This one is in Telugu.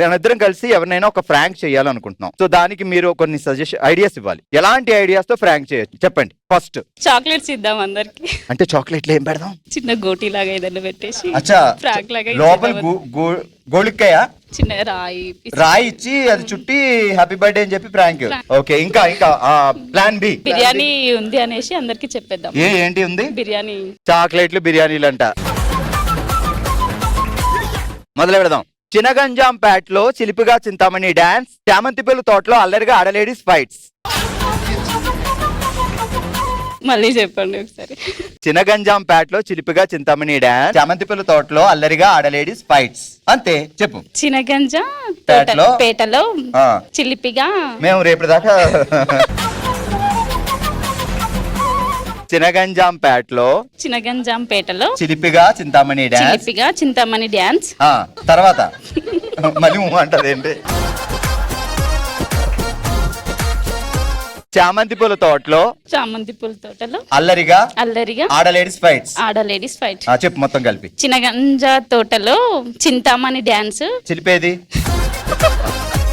మనిద్దరం కలిసి ఎవరినైనా ఒక ఫ్రాంక్ చేయాలనుకుంటున్నాం. సో దానికి మీరు కొన్ని ఐడియాస్ ఇవ్వాలి. ఎలాంటి ఐడియాస్ తో ఫ్రాంక్ చేయొచ్చు చెప్పండి. ఫస్ట్ చాక్లెట్స్ ఇద్దాం అందరికి. అంటే చాక్లెట్లు ఏం పెడదాం? చిన్న గోటీ లాగా ఏదైనా పెట్టేసి అచ్చా, ఫ్రాంక్ లాగా లోపల గోళిక్కాయ చిన్న రాయి ఇచ్చి అది చుట్టి హ్యాపీ బర్త్డే అని చెప్పి ప్రాంక్. ఓకే, ఇంకా ఇంకా ప్లాన్ బి. బిర్యానీ ఉంది అనేసి అందరికి చెప్పేద్దాం. ఏంటి ఉంది? బిర్యానీ, చాక్లెట్లు, బిర్యానీలు అంట. మొదలు పెడదాం. చినగంజాంపేటలో చిలిపిగా చింతామణి డాన్స్, చామంతిపల్లి తోటలో అల్లరిగా ఆడలేడీస్ ఫైట్స్. మళ్ళీ చెప్పండి ఒకసారి. చినగంజాంపేటలో చిలిపిగా చింతామణి డాన్స్, చామంతిపల్లి తోటలో అల్లరిగా ఆడలేడీస్ ఫైట్స్. అంతే, చెప్పు. చినగంజ పేటలో చిలిపిగా. మేము రేపు దాకా చినగంజాంపేటలో చిలిపిగా చింతామణి డాన్స్. తర్వాత మళ్ళీ అంటదేంటి? చామంతి పూల తోటలో అల్లరిగా ఆడలేడీస్ ఫైట్స్. చెప్పు మొత్తం కలిపి. చినగంజ తోటలో చింతామణి డాన్స్. చిలిపేది